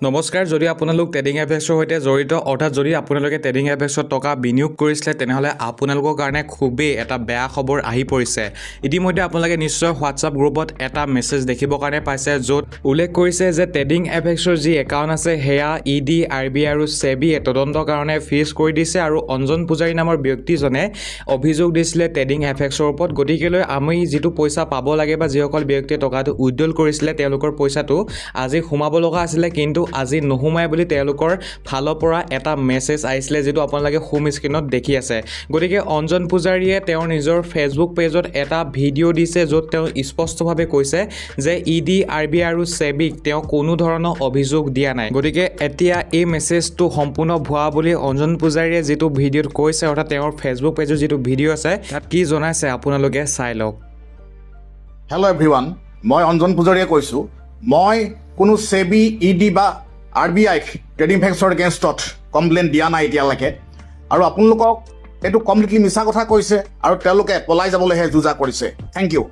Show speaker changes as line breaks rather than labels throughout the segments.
নমস্কাৰ যদি আপোনালোক ট্ৰেডিং এফেক্সৰ সৈতে জড়িত অৰ্থাৎ যদি আপোনালোকে ট্ৰেডিং এফেক্সত টকা বিনিয়োগ কৰিছিলে তেনেহ'লে আপোনালোকৰ কাৰণে খুবেই এটা বেয়া খবৰ আহি পৰিছে। ইতিমধ্যে আপোনালোকে নিশ্চয় হোৱাটছআপ গ্ৰুপত এটা মেছেজ দেখিবৰ কাৰণে পাইছে য'ত উল্লেখ কৰিছে যে ট্ৰেডিং এফেক্সৰ যি একাউণ্ট আছে সেয়া ED, RBI আৰু SEBIয়ে তদন্তৰ কাৰণে ফ্ৰিজ কৰি দিছে আৰু অঞ্জন পূজাৰী নামৰ ব্যক্তিজনে অভিযোগ দিছিলে ট্ৰেডিং এফেক্সৰ ওপৰত। গতিকেলৈ আমি যিটো পইচা পাব লাগে বা যিসকল ব্যক্তিয়ে টকাটো উইথড্ৰল কৰিছিলে তেওঁলোকৰ পইচাটো আজি সোমাব লগা আছিলে কিন্তু আজি নোহোমাই বুলি তেওঁলোকৰ ফালৰ পৰা এটা মেছেজ আহিছিলে যেটো আপোনালোকে হোম স্ক্ৰিনত দেখি আছে। গতিকে অঞ্জন পূজাৰীয়ে তেওঁৰ নিজৰ ফেচবুক পেজত এটা ভিডিঅ' দিছে য'ত তেওঁ স্পষ্টভাৱে কৈছে যে ED, RBI আৰু SEBIক তেওঁ কোনো ধৰণৰ অভিযোগ দিয়া নাই। গতিকে এতিয়া এই মেছেজটো সম্পূৰ্ণ ভুৱা বুলি অঞ্জন পূজাৰীয়ে যিটো ভিডিঅ'ত কৈছে অৰ্থাৎ তেওঁৰ ফেচবুক পেজত যিটো ভিডিঅ' আছে তাত কি জনাইছে আপোনালোকে চাই লওক।
হেল্ল' এভৰিৱান, মই অঞ্জন পূজাৰীয়ে কৈছোঁ। মই কোনো SEBI, ED বা RBI ট্ৰেডিং এফেক্সৰ এগেইনষ্টত কমপ্লেইন দিয়া নাই এতিয়ালৈকে আৰু আপোনালোকক এইটো কমপ্লিটলি মিছা কথা কৈছে আৰু তেওঁলোকে পলাই যাবলৈহে যুঁজা কৰিছে। Thank you.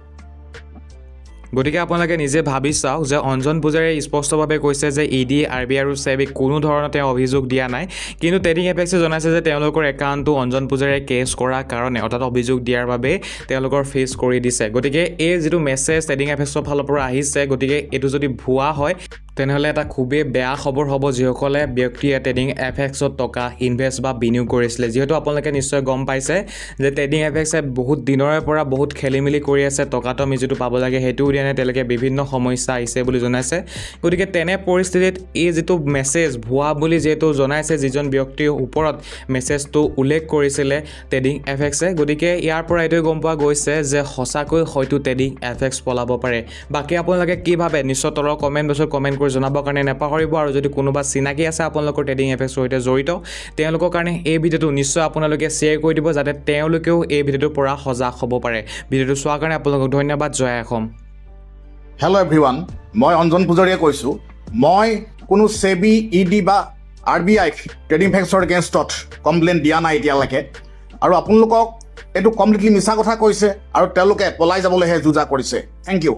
গতিকে আপোনালোকে নিজে ভাবি চাওক যে অঞ্জন পূজাৰীয়ে স্পষ্টভাৱে কৈছে যে ED, RBI আৰু SEBIক কোনো ধৰণৰ তেওঁ অভিযোগ দিয়া নাই, কিন্তু ট্ৰেডিং এফেক্সে জনাইছে যে তেওঁলোকৰ একাউণ্টটো অঞ্জন পূজাৰীয়ে কেছ কৰাৰ কাৰণে অৰ্থাৎ অভিযোগ দিয়াৰ বাবে তেওঁলোকৰ ফেচ কৰি দিছে। গতিকে এই যিটো মেছেজ ট্ৰেডিং এফেক্সৰ ফালৰ পৰা আহিছে, গতিকে এইটো যদি ভুৱা হয় তেনেহ'লে এটা খুবেই বেয়া খবৰ হ'ব যিসকলে ব্যক্তিয়ে ট্ৰেডিং এফেক্সত টকা ইনভেষ্ট বা বিনিয়োগ কৰিছিলে। যিহেতু আপোনালোকে নিশ্চয় গম পাইছে যে ট্ৰেডিং এফেক্সে বহুত দিনৰে পৰা বহুত খেলি মেলি কৰি আছে, টকাটো আমি যিটো পাব লাগে সেইটোও দিয়া নাই, তেওঁলোকে বিভিন্ন সমস্যা আহিছে বুলি জনাইছে। গতিকে তেনে পৰিস্থিতিত এই যিটো মেছেজ ভুৱা বুলি যিহেতু জনাইছে যিজন ব্যক্তিৰ ওপৰত মেছেজটো উল্লেখ কৰিছিলে ট্ৰেডিং এফেক্সে, গতিকে ইয়াৰ পৰা এইটোৱে গম পোৱা গৈছে যে সঁচাকৈ হয়তো ট্ৰেডিং এফেক্স পলাব পাৰে। বাকী আপোনালোকে কি ভাবে নিশ্চয় তলৰ কমেণ্ট বক্সত কমেণ্ট জনাবৰ কাৰণে নাপাহৰিব আৰু যদি কোনোবা চিনাকি আছে আপোনালোকৰ ট্ৰেডিং এফেক্সৰ সৈতে জড়িত তেওঁলোকৰ কাৰণে এই ভিডিঅ'টো নিশ্চয় আপোনালোকে শ্বেয়াৰ কৰি দিব যাতে তেওঁলোকেও এই ভিডিঅ'টোৰ পৰা সজাগ হ'ব পাৰে। ভিডিঅ'টো চোৱাৰ কাৰণে আপোনালোকক ধন্যবাদ। জয় অসম।
হেল্ল' এভৰিৱান, মই অঞ্জন পূজাৰীয়ে কৈছোঁ। মই কোনো SEBI, ED বা RBI ট্ৰেডিং এফেক্সৰ এগেইনষ্টত কমপ্লেইন দিয়া নাই এতিয়ালৈকে আৰু আপোনালোকক এইটো কমপ্লিটলি মিছা কথা কৈছে আৰু তেওঁলোকে পলাই যাবলৈহে যুঁজা কৰিছে। Thank U.